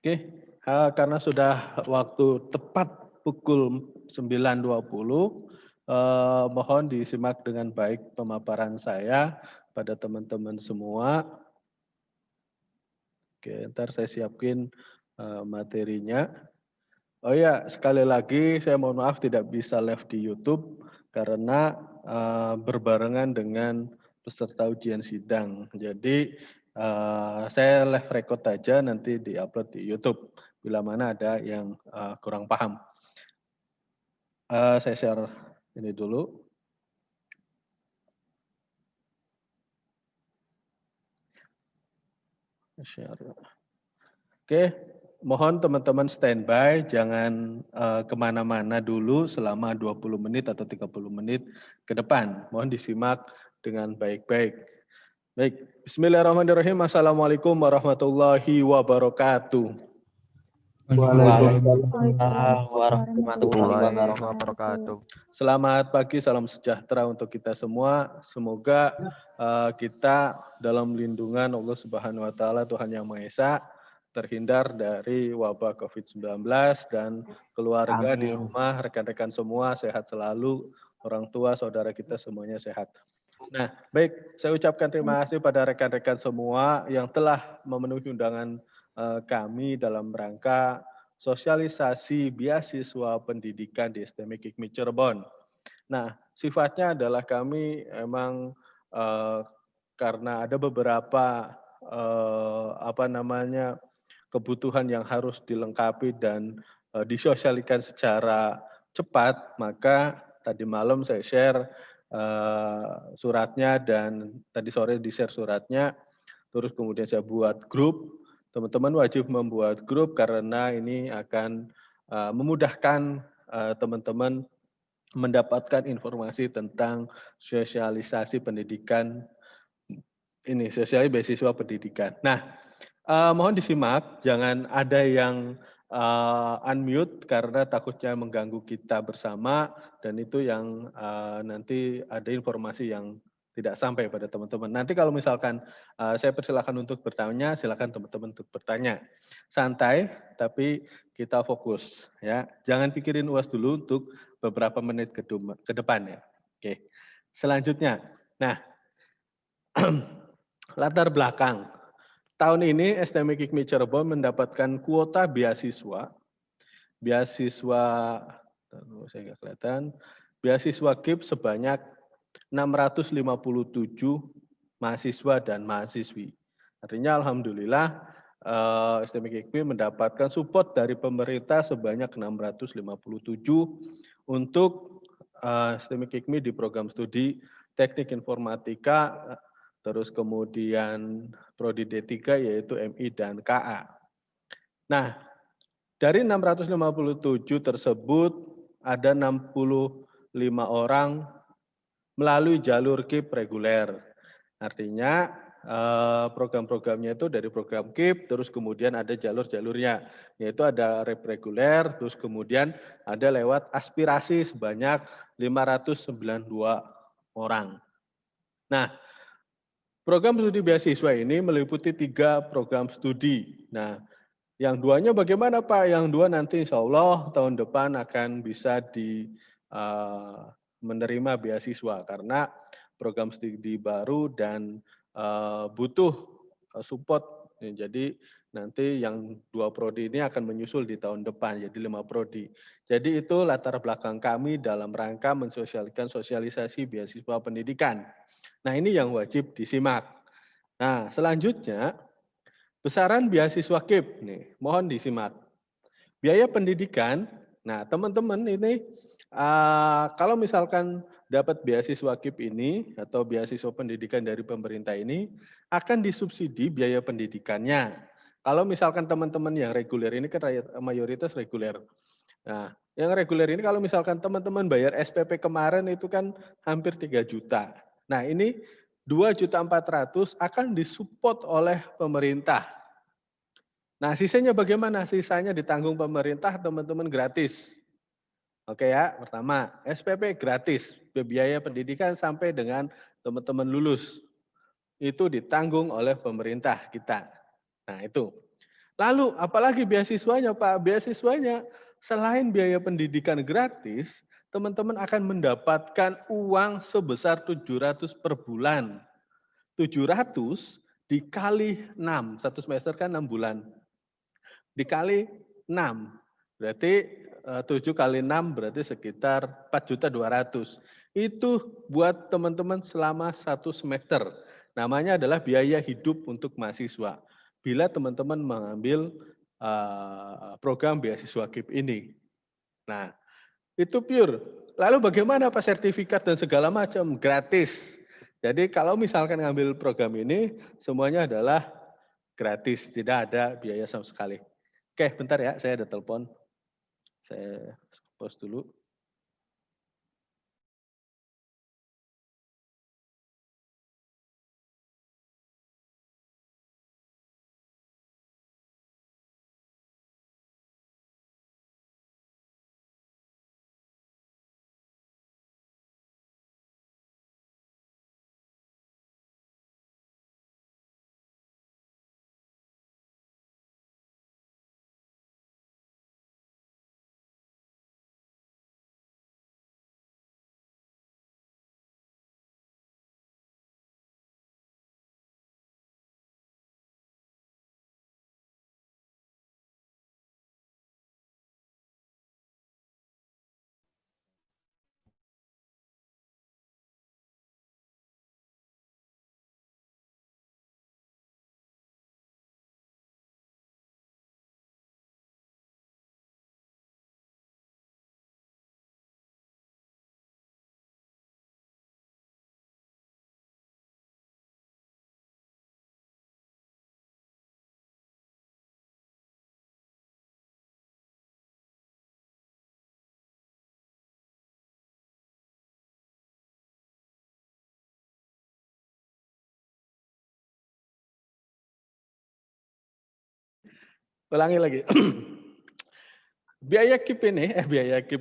Oke, karena sudah waktu tepat pukul 9.20, mohon disimak dengan baik pemaparan saya pada teman-teman semua. Oke, ntar saya siapin materinya. Oh ya, sekali lagi saya mohon maaf tidak bisa live di YouTube karena berbarengan dengan peserta ujian sidang. Jadi saya live record aja nanti diupload di YouTube bila mana ada yang kurang paham. Saya share ini dulu. Share. Oke, mohon teman-teman standby, jangan kemana-mana dulu selama 20 menit atau 30 menit ke depan. Mohon disimak dengan baik-baik. Baik, bismillahirrahmanirrahim. Assalamualaikum warahmatullahi wabarakatuh. Waalaikumsalam warahmatullahi warahmatullahi wabarakatuh. Selamat pagi, salam sejahtera untuk kita semua. Semoga kita dalam lindungan Allah Subhanahu wa taala Tuhan Yang Maha Esa terhindar dari wabah COVID-19 dan keluarga di rumah, rekan-rekan semua sehat selalu, orang tua, saudara kita semuanya sehat. Nah, baik, saya ucapkan terima kasih pada rekan-rekan semua yang telah memenuhi undangan kami dalam rangka sosialisasi beasiswa pendidikan di STMIK IKMI Cirebon. Nah, sifatnya adalah kami emang karena ada beberapa kebutuhan yang harus dilengkapi dan disosialkan secara cepat, maka tadi malam saya share suratnya dan tadi sore di-share suratnya, terus kemudian saya buat grup. Teman-teman wajib membuat grup karena ini akan memudahkan teman-teman mendapatkan informasi tentang sosialisasi pendidikan ini, sosialisasi beasiswa pendidikan. Nah, mohon disimak, jangan ada yang unmute karena takutnya mengganggu kita bersama dan itu yang nanti ada informasi yang tidak sampai pada teman-teman. Nanti kalau misalkan saya persilakan untuk bertanya, silakan teman-teman untuk bertanya. Santai, tapi kita fokus ya. Jangan pikirin UAS dulu untuk beberapa menit ke depan ya. Oke. Selanjutnya, nah latar belakang. Tahun ini STMIK IKMI Cirebon mendapatkan kuota beasiswa saya nggak kelihatan, beasiswa KIP sebanyak 657 mahasiswa dan mahasiswi. Artinya alhamdulillah STMIK IKMI mendapatkan support dari pemerintah sebanyak 657 untuk STMIK IKMI di program studi Teknik Informatika, terus kemudian Prodi D3 yaitu MI dan KA. Nah, dari 657 tersebut ada 65 orang melalui jalur KIP reguler. Artinya program-programnya itu dari program KIP, terus kemudian ada jalur-jalurnya, yaitu ada rep reguler, terus kemudian ada lewat aspirasi sebanyak 592 orang. Nah, program studi beasiswa ini meliputi 3 program studi. Nah, yang duanya bagaimana Pak? Yang dua nanti insya Allah tahun depan akan bisa menerima beasiswa karena program studi baru dan butuh support. Jadi nanti yang 2 prodi ini akan menyusul di tahun depan, jadi 5 prodi. Jadi itu latar belakang kami dalam rangka mensosialisasikan sosialisasi beasiswa pendidikan. Nah ini yang wajib disimak. Nah selanjutnya besaran beasiswa KIP nih, mohon disimak. Biaya pendidikan, nah teman-teman ini kalau misalkan dapat beasiswa KIP ini atau beasiswa pendidikan dari pemerintah ini akan disubsidi biaya pendidikannya. Kalau misalkan teman-teman yang reguler ini kan mayoritas reguler. Nah, yang reguler ini kalau misalkan teman-teman bayar SPP kemarin itu kan hampir 3 juta. Nah, ini 2.400.000 akan disupport oleh pemerintah. Nah, sisanya bagaimana? Sisanya ditanggung pemerintah, teman-teman gratis. Oke ya, pertama, SPP gratis, biaya pendidikan sampai dengan teman-teman lulus. Itu ditanggung oleh pemerintah kita. Nah, itu. Lalu apalagi beasiswanya Pak? Beasiswanya selain biaya pendidikan gratis, teman-teman akan mendapatkan uang sebesar 700 per bulan. 700 dikali 6, satu semester kan 6 bulan. Dikali 6, berarti 7 kali 6 berarti sekitar 4.200.000. Itu buat teman-teman selama satu semester. Namanya adalah biaya hidup untuk mahasiswa. Bila teman-teman mengambil program beasiswa KIP ini. Nah, itu pure. Lalu bagaimana Pak sertifikat dan segala macam? Gratis. Jadi kalau misalkan ngambil program ini, semuanya adalah gratis, tidak ada biaya sama sekali. Oke, bentar ya, saya ada telepon. Saya pause dulu. Ulangi lagi. Biaya KIP ini, biaya KIP,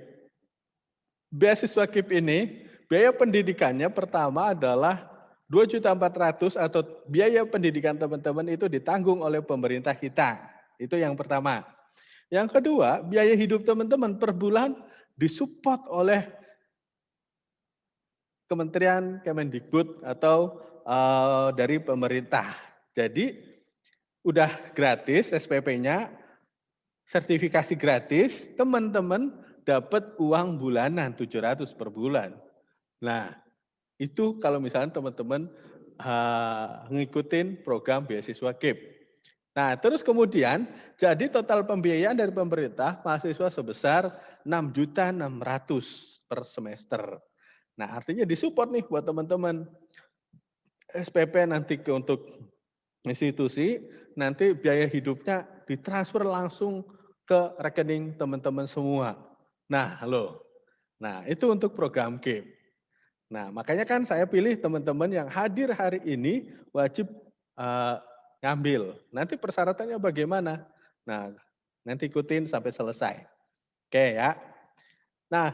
beasiswa KIP ini, biaya pendidikannya pertama adalah 2.400.000 atau biaya pendidikan teman-teman itu ditanggung oleh pemerintah kita. Itu yang pertama. Yang kedua, biaya hidup teman-teman per bulan disupport oleh Kementerian Kemendikbud atau dari pemerintah. Jadi udah gratis SPP-nya, sertifikasi gratis, teman-teman dapat uang bulanan 700 per bulan. Nah, itu kalau misalnya teman-teman ngikutin program beasiswa KIP. Nah, terus kemudian jadi total pembiayaan dari pemerintah mahasiswa sebesar 6.600.000 per semester. Nah, artinya disupport nih buat teman-teman. SPP nanti untuk institusi, nanti biaya hidupnya ditransfer langsung ke rekening teman-teman semua. Nah, loh. Nah, itu untuk program KIP. Nah, makanya kan saya pilih teman-teman yang hadir hari ini wajib ngambil. Nanti persyaratannya bagaimana? Nah, nanti ikutin sampai selesai. Oke ya. Nah,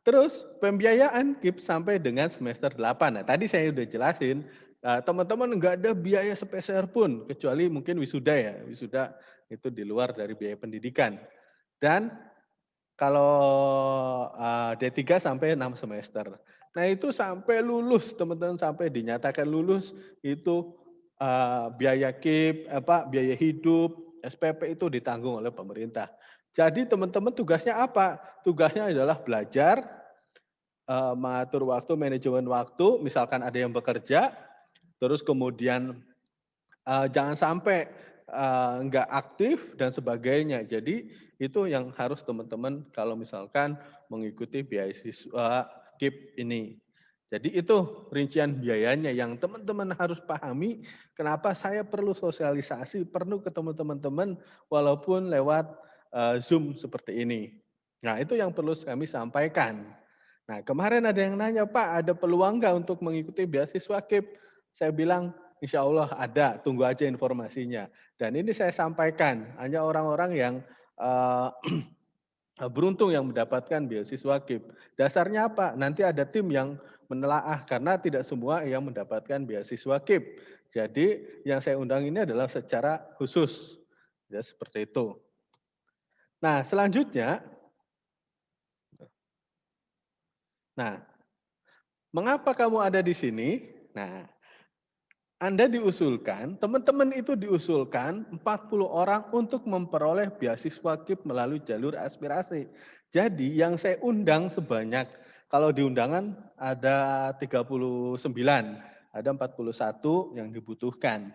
terus pembiayaan KIP sampai dengan semester 8. Nah, tadi saya udah jelasin, teman-teman nggak ada biaya sepeser pun, kecuali mungkin wisuda ya. Wisuda itu di luar dari biaya pendidikan. Dan kalau D3 sampai 6 semester. Nah, itu sampai lulus, teman-teman sampai dinyatakan lulus itu biaya KIP, biaya hidup, SPP itu ditanggung oleh pemerintah. Jadi teman-teman tugasnya apa? Tugasnya adalah belajar, mengatur waktu, manajemen waktu, misalkan ada yang bekerja, terus kemudian jangan sampai nggak aktif dan sebagainya. Jadi itu yang harus teman-teman kalau misalkan mengikuti beasiswa KIP ini. Jadi itu rincian biayanya yang teman-teman harus pahami kenapa saya perlu sosialisasi, perlu ketemu teman-teman walaupun lewat Zoom seperti ini. Nah, itu yang perlu kami sampaikan. Nah, kemarin ada yang nanya, Pak, ada peluang nggak untuk mengikuti beasiswa KIP? Saya bilang, insya Allah ada, tunggu aja informasinya. Dan ini saya sampaikan, hanya orang-orang yang beruntung yang mendapatkan beasiswa KIP. Dasarnya apa? Nanti ada tim yang menelaah, karena tidak semua yang mendapatkan beasiswa KIP. Jadi yang saya undang ini adalah secara khusus. Ya, seperti itu. Nah, selanjutnya, nah, mengapa kamu ada di sini? Nah, Anda diusulkan, teman-teman itu diusulkan 40 orang untuk memperoleh beasiswa KIP melalui jalur aspirasi. Jadi yang saya undang sebanyak, kalau di undangan ada 39, ada 41 yang dibutuhkan.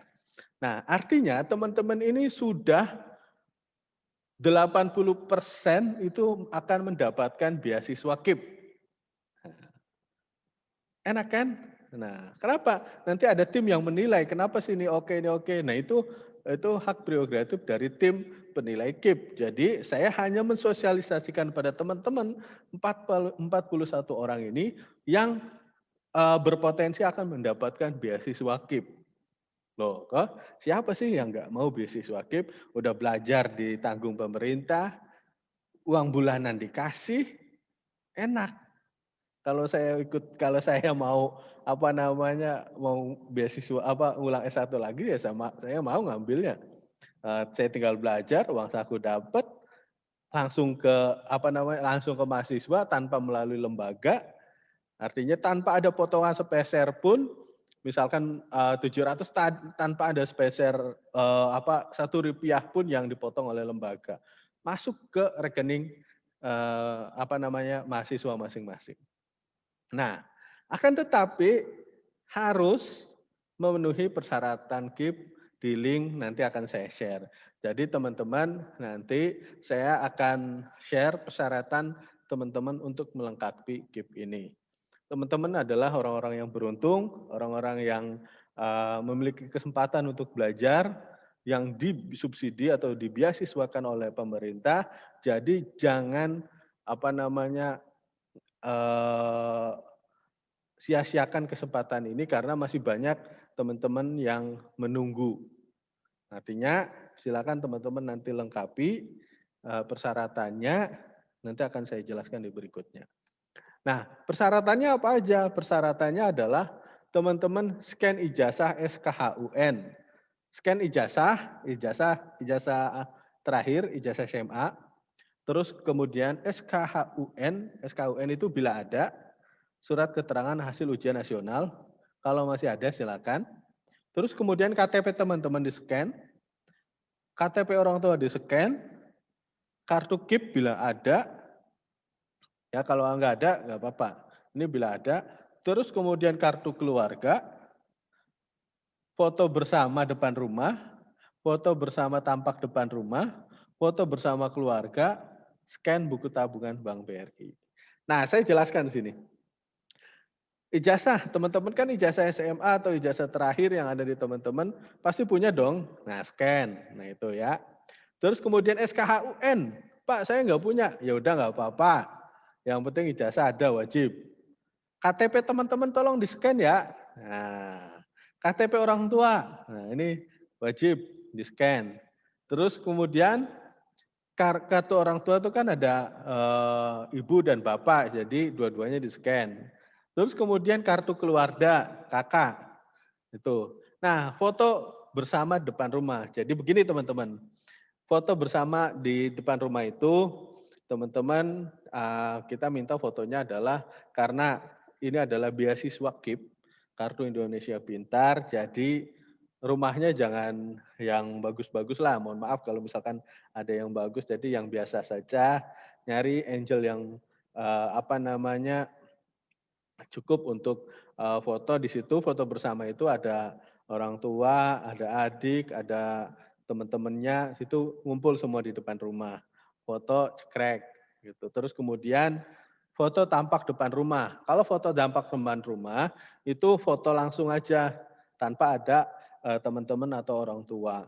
Nah, artinya teman-teman ini sudah 80% itu akan mendapatkan beasiswa KIP. Enak kan? Nah, kenapa? Nanti ada tim yang menilai, kenapa sih ini oke, ini oke. Nah, itu hak prerogatif dari tim penilai KIP. Jadi, saya hanya mensosialisasikan pada teman-teman 41 orang ini yang berpotensi akan mendapatkan beasiswa KIP. Loh, kok siapa sih yang nggak mau beasiswa KIP? Udah belajar ditanggung pemerintah, uang bulanan dikasih, enak. Kalau saya mau mau beasiswa ngulang S1 lagi ya saya mau ngambilnya. Saya tinggal belajar, uang saku dapat, langsung ke mahasiswa tanpa melalui lembaga, artinya tanpa ada potongan sepeser pun, misalkan 700 tanpa ada sepeser Rp1 pun yang dipotong oleh lembaga. Masuk ke rekening mahasiswa masing-masing. Nah, akan tetapi harus memenuhi persyaratan KIP di link nanti akan saya share. Jadi teman-teman nanti saya akan share persyaratan teman-teman untuk melengkapi KIP ini. Teman-teman adalah orang-orang yang beruntung, orang-orang yang memiliki kesempatan untuk belajar, yang disubsidi atau dibeasiswakan oleh pemerintah. Jadi jangan eh, sia-siakan kesempatan ini karena masih banyak teman-teman yang menunggu. Artinya silakan teman-teman nanti lengkapi persyaratannya, nanti akan saya jelaskan di berikutnya. Nah, persyaratannya apa aja? Persyaratannya adalah teman-teman scan ijazah SKHUN. Scan ijazah terakhir, ijazah SMA, terus kemudian SKHUN itu bila ada, surat keterangan hasil ujian nasional, kalau masih ada silakan. Terus kemudian KTP teman-teman di-scan, KTP orang tua di-scan, kartu KIP bila ada, ya kalau nggak ada nggak apa-apa. Ini bila ada, terus kemudian kartu keluarga, foto bersama depan rumah, foto bersama tampak depan rumah, foto bersama keluarga, scan buku tabungan Bank BRI. Nah, saya jelaskan di sini. Ijazah, teman-teman kan ijazah SMA atau ijazah terakhir yang ada di teman-teman pasti punya dong. Nah, scan. Nah, itu ya. Terus kemudian SKHUN. Pak, saya nggak punya. Ya udah nggak apa-apa. Yang penting ijazah ada wajib. KTP teman-teman tolong di-scan ya. Nah, KTP orang tua. Nah, ini wajib di-scan. Terus kemudian kartu orang tua itu kan ada ibu dan bapak, jadi dua-duanya di-scan. Terus kemudian kartu keluarga, kakak, itu. Nah, foto bersama depan rumah. Jadi begini teman-teman, foto bersama di depan rumah itu, teman-teman kita minta fotonya adalah karena ini adalah beasiswa KIP, Kartu Indonesia Pintar, jadi rumahnya jangan yang bagus-bagus lah, mohon maaf kalau misalkan ada yang bagus, jadi yang biasa saja, nyari angel yang cukup untuk foto di situ, foto bersama itu ada orang tua, ada adik, ada teman-temannya, situ ngumpul semua di depan rumah. Foto cekrek gitu. Terus kemudian foto tampak depan rumah. Kalau foto tampak depan rumah itu foto langsung aja tanpa ada teman-teman atau orang tua.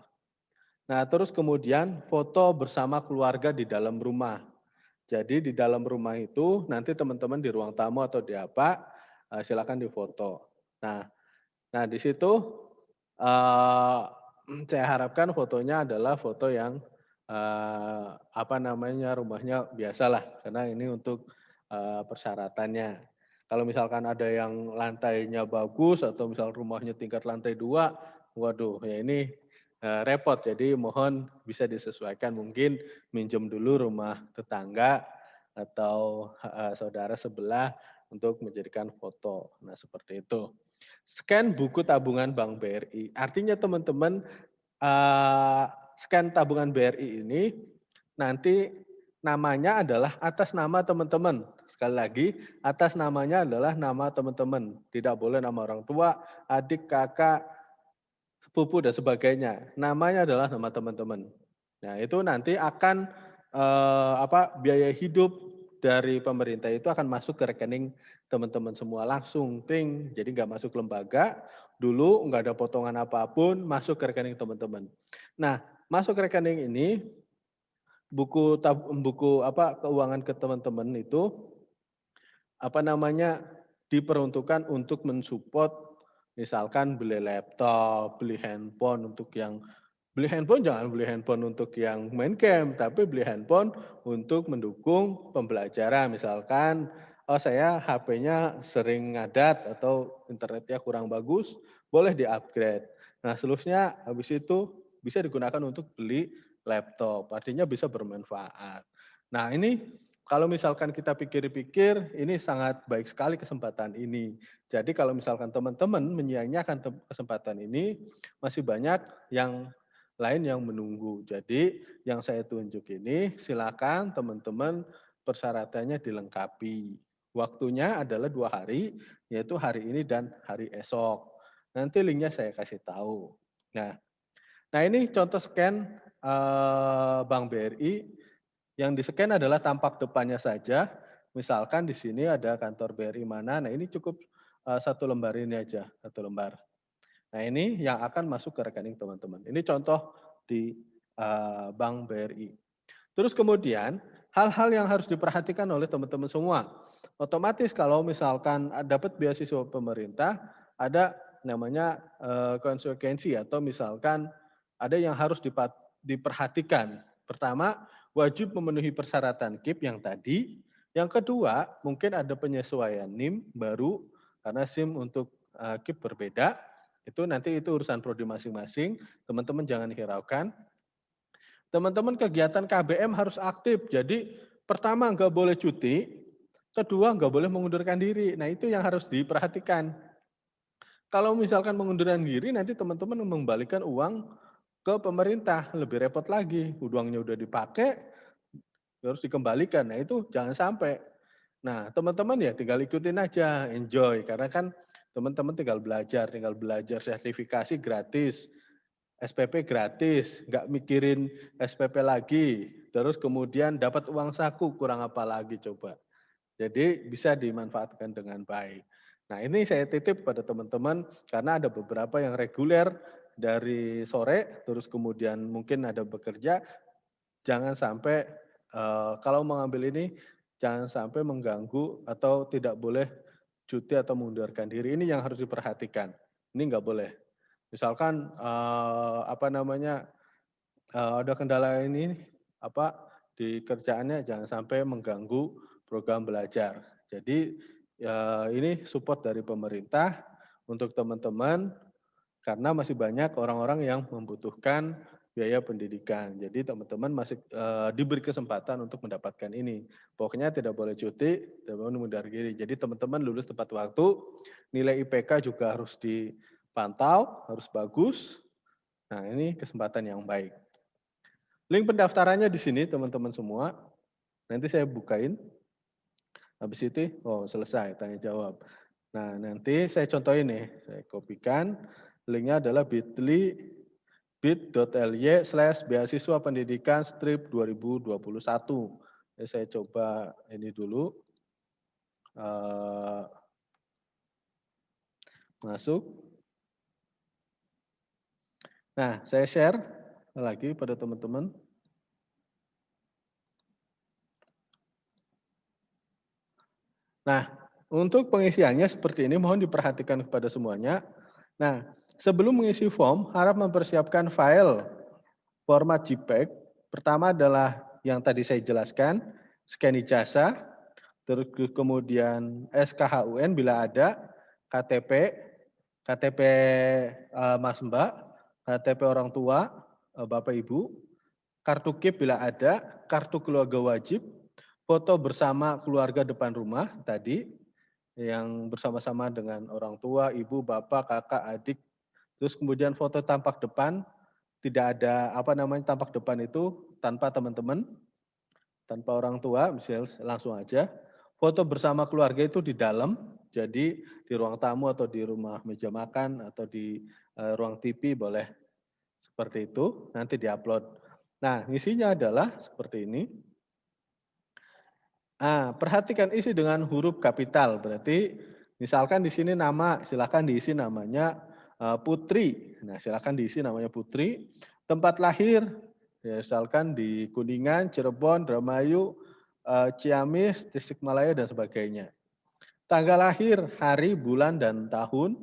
Nah, terus kemudian foto bersama keluarga di dalam rumah. Jadi di dalam rumah itu nanti teman-teman di ruang tamu atau di apa, silakan difoto. Nah nah di situ, saya harapkan fotonya adalah foto yang, rumahnya biasalah, karena ini untuk, persyaratannya. Kalau misalkan ada yang lantainya bagus atau misal rumahnya tingkat lantai 2, waduh ya ini repot. Jadi mohon bisa disesuaikan, mungkin minjem dulu rumah tetangga atau saudara sebelah untuk menjadikan foto. Nah, seperti itu. Scan buku tabungan Bank BRI. Artinya teman-teman, eee, scan tabungan BRI ini nanti namanya adalah atas nama teman-teman. Sekali lagi, atas namanya adalah nama teman-teman. Tidak boleh nama orang tua, adik, kakak, sepupu dan sebagainya. Namanya adalah nama teman-teman. Nah, itu nanti akan biaya hidup dari pemerintah itu akan masuk ke rekening teman-teman semua langsung, ting. Jadi nggak masuk lembaga, dulu nggak ada potongan apapun, masuk ke rekening teman-teman. Nah, masuk ke rekening ini keuangan ke teman-teman itu diperuntukkan untuk mensupport misalkan beli laptop, beli handphone untuk yang beli handphone jangan beli handphone untuk yang main game, tapi beli handphone untuk mendukung pembelajaran. Misalkan, oh saya HP-nya sering ngadat atau internetnya kurang bagus, boleh di-upgrade. Nah, seterusnya habis itu bisa digunakan untuk beli laptop, artinya bisa bermanfaat. Nah, ini kalau misalkan kita pikir-pikir, ini sangat baik sekali kesempatan ini. Jadi kalau misalkan teman-teman menyia-nyiakan kesempatan ini, masih banyak yang lain yang menunggu. Jadi yang saya tunjuk ini silakan teman-teman persyaratannya dilengkapi. Waktunya adalah 2 hari, yaitu hari ini dan hari esok. Nanti linknya saya kasih tahu. Nah, ini contoh scan Bank BRI. Yang di-scan adalah tampak depannya saja. Misalkan di sini ada kantor BRI mana. Nah, ini cukup 1 lembar ini aja, 1 lembar. Nah, ini yang akan masuk ke rekening teman-teman. Ini contoh di Bank BRI. Terus kemudian hal-hal yang harus diperhatikan oleh teman-teman semua. Otomatis kalau misalkan dapat beasiswa pemerintah, ada namanya konsekuensi atau misalkan ada yang harus diperhatikan. Pertama, wajib memenuhi persyaratan KIP yang tadi. Yang kedua, mungkin ada penyesuaian NIM baru karena SIM untuk KIP berbeda. Itu nanti itu urusan prodi masing-masing, teman-teman jangan hiraukan. Teman-teman kegiatan KBM harus aktif. Jadi pertama nggak boleh cuti, kedua nggak boleh mengundurkan diri. Nah itu yang harus diperhatikan. Kalau misalkan mengundurkan diri, nanti teman-teman mengembalikan uang ke pemerintah, lebih repot lagi. Uangnya udah dipakai, harus dikembalikan. Nah itu jangan sampai. Nah teman-teman ya tinggal ikutin aja, enjoy. Karena kan teman-teman tinggal belajar sertifikasi gratis. SPP gratis, nggak mikirin SPP lagi, terus kemudian dapat uang saku, kurang apa lagi coba. Jadi bisa dimanfaatkan dengan baik. Nah ini saya titip pada teman-teman, karena ada beberapa yang reguler dari sore, terus kemudian mungkin ada bekerja, jangan sampai kalau mengambil ini, jangan sampai mengganggu atau tidak boleh cuti atau mengundurkan diri. Ini yang harus diperhatikan, ini nggak boleh. Misalkan ada kendala ini di kerjaannya jangan sampai mengganggu program belajar. Jadi ini support dari pemerintah untuk teman-teman karena masih banyak orang-orang yang membutuhkan biaya pendidikan. Jadi teman-teman masih diberi kesempatan untuk mendapatkan ini. Pokoknya tidak boleh cuti, tidak boleh mengundurkan diri. Jadi teman-teman lulus tepat waktu, nilai IPK juga harus dipantau, harus bagus. Nah, ini kesempatan yang baik. Link pendaftarannya di sini teman-teman semua. Nanti saya bukain. Habis itu, selesai tanya jawab. Nah, nanti saya contohin nih, saya kopikan. Linknya adalah bit.ly/beasiswa pendidikan strip 2021. Jadi saya coba ini dulu. Masuk. Nah, saya share lagi pada teman-teman. Nah, untuk pengisiannya seperti ini mohon diperhatikan kepada semuanya. Nah, sebelum mengisi form, harap mempersiapkan file format JPEG. Pertama adalah yang tadi saya jelaskan, scan ijazah, terus kemudian SKHUN bila ada, KTP Mas Mbak, KTP orang tua, Bapak Ibu, kartu KIP bila ada, kartu keluarga wajib, foto bersama keluarga depan rumah tadi, yang bersama-sama dengan orang tua, ibu, bapak, kakak, adik, terus kemudian foto tampak depan, tidak ada tampak depan itu tanpa teman-teman, tanpa orang tua, misalnya langsung aja. Foto bersama keluarga itu di dalam, jadi di ruang tamu atau di rumah meja makan atau di ruang TV boleh seperti itu, nanti diupload. Nah, isinya adalah seperti ini. Perhatikan isi dengan huruf kapital, berarti misalkan di sini nama, silakan diisi namanya Putri. Nah, silakan diisi namanya Putri. Tempat lahir, ya, misalkan di Kuningan, Cirebon, Indramayu, Ciamis, Tasikmalaya, dan sebagainya. Tanggal lahir, hari, bulan, dan tahun.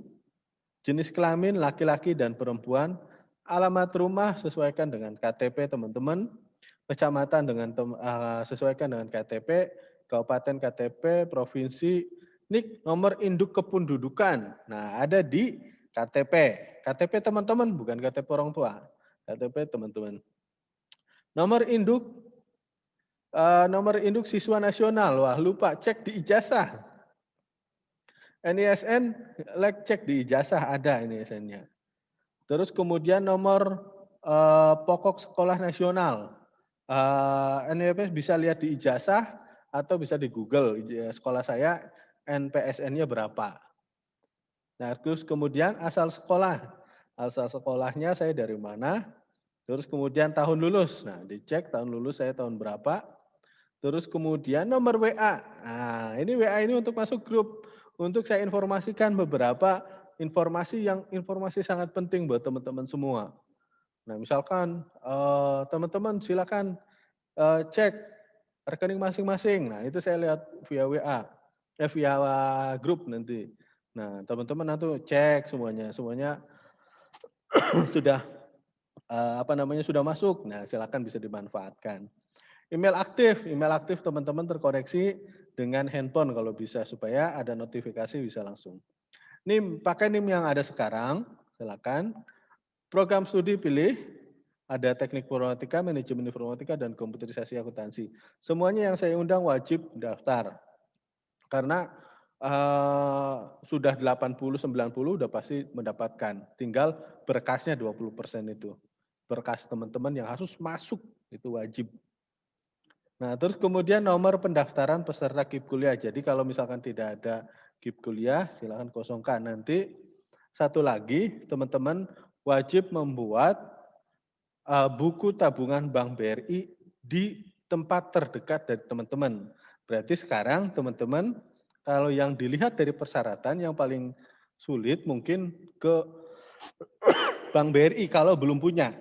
Jenis kelamin, laki-laki dan perempuan. Alamat rumah sesuaikan dengan KTP teman-teman. Kecamatan sesuaikan dengan KTP, kabupaten KTP, provinsi, NIK, nomor induk kependudukan. Nah, ada di KTP. KTP teman-teman, bukan KTP orang tua. KTP teman-teman. Nomor induk siswa nasional. Wah, lupa cek di ijazah. NISN, cek di ijazah ada NISN-nya. Terus kemudian nomor pokok sekolah nasional. NIPS bisa lihat di ijazah atau bisa di Google. Sekolah saya NPSN-nya berapa. Nah, terus kemudian asal sekolah. Asal sekolahnya saya dari mana. Terus kemudian tahun lulus. Nah, dicek tahun lulus saya tahun berapa. Terus kemudian nomor WA. Nah, ini WA ini untuk masuk grup. Untuk saya informasikan beberapa informasi sangat penting buat teman-teman semua. Nah, misalkan teman-teman silakan cek rekening masing-masing. Nah, itu saya lihat via WA, via grup nanti. Nah, teman-teman nanti cek semuanya sudah sudah masuk. Nah, silakan bisa dimanfaatkan. Email aktif teman-teman terkoneksi dengan handphone kalau bisa supaya ada notifikasi bisa langsung. NIM, pakai NIM yang ada sekarang, silakan. Program studi pilih, ada teknik informatika, manajemen informatika, dan komputerisasi akuntansi. Semuanya yang saya undang wajib daftar. Karena sudah 80-90 udah pasti mendapatkan. Tinggal berkasnya 20% itu. Berkas teman-teman yang harus masuk, itu wajib. Nah, terus kemudian nomor pendaftaran peserta KIP kuliah. Jadi kalau misalkan tidak ada KIP kuliah, silakan kosongkan. Nanti satu lagi, teman-teman wajib membuat buku tabungan Bank BRI di tempat terdekat dari teman-teman. Berarti sekarang teman-teman, kalau yang dilihat dari persyaratan yang paling sulit mungkin ke Bank BRI kalau belum punya.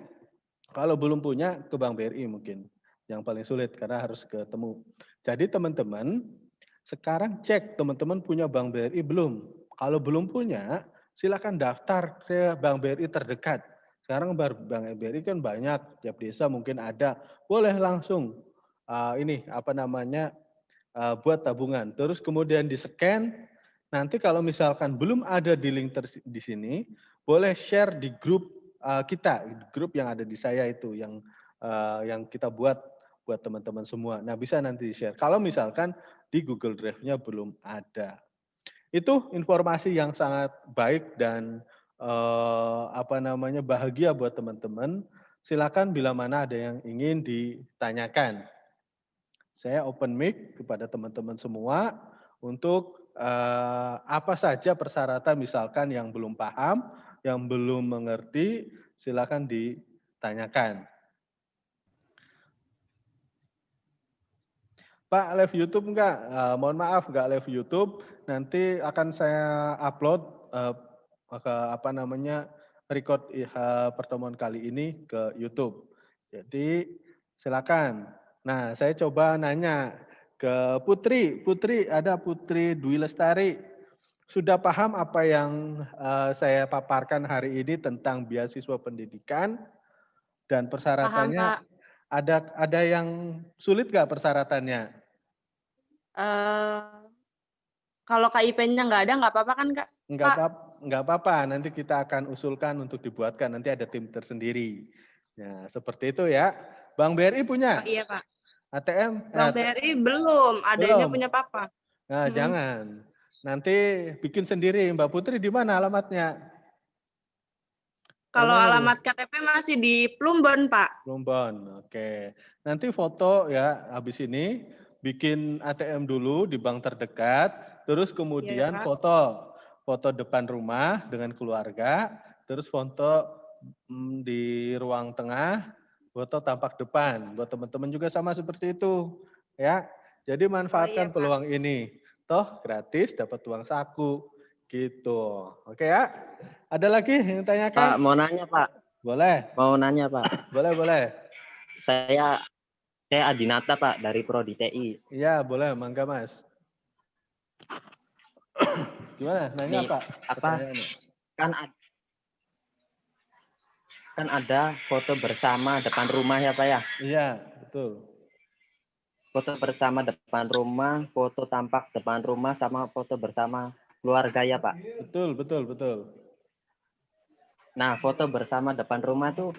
Kalau belum punya ke Bank BRI mungkin. Yang paling sulit karena harus ketemu. Jadi teman-teman, sekarang cek teman-teman punya Bank BRI belum. Kalau belum punya, silakan daftar ke Bank BRI terdekat. Sekarang Bank BRI kan banyak, tiap desa mungkin ada. Boleh langsung buat tabungan. Terus kemudian di-scan. Nanti kalau misalkan belum ada di link di sini, boleh share di grup kita, grup yang ada di saya itu yang kita buat teman-teman semua. Nah, bisa nanti di-share. Kalau misalkan di Google Drive-nya belum ada. Itu informasi yang sangat baik dan bahagia buat teman-teman. Silakan bila mana ada yang ingin ditanyakan. Saya open mic kepada teman-teman semua untuk apa saja persyaratan misalkan yang belum paham, yang belum mengerti, silakan ditanyakan. Pak, live YouTube enggak? Mohon maaf enggak live YouTube. Nanti akan saya upload record pertemuan kali ini ke YouTube. Jadi silakan. Nah, saya coba nanya ke Putri. Putri, ada Putri Dwi Lestari. Sudah paham apa yang saya paparkan hari ini tentang beasiswa pendidikan dan Paham, persyaratannya? Pak. Ada yang sulit nggak persyaratannya? Kalau KIP-nya nggak ada, nggak apa-apa kan, Kak? Nggak apa-apa. nggak apa-apa, nanti kita akan usulkan untuk dibuatkan, nanti ada tim tersendiri. Ya, seperti itu ya. Bang BRI punya Oh, iya Pak. ATM? Bang BRI belum, adanya Belum. punya Papa. Nah, jangan. Nanti bikin sendiri. Mbak Putri di mana alamatnya? Kalau Rumahnya di alamat KTP masih di Plumbon, Pak. Plumbon. Oke. Nanti foto ya habis ini bikin ATM dulu di bank terdekat, terus kemudian Iya. foto depan rumah dengan keluarga, terus foto di ruang tengah, foto tampak depan. Buat teman-teman juga sama seperti itu, ya. Jadi manfaatkan Pak. peluang ini. Toh gratis dapat uang saku gitu. Oke ya. Ada lagi yang tanyakan? Pak, mau nanya Pak. Boleh. Mau nanya Pak. Boleh. Saya Adinata Pak dari Prodi TI. Iya, boleh, mangga Mas. Gimana? Nanya Nih, apa? Kan ada foto bersama depan rumah ya Pak ya? Iya, betul. Foto bersama depan rumah, foto tampak depan rumah, sama foto bersama keluarga ya Pak? Betul. Nah, foto bersama depan rumah tuh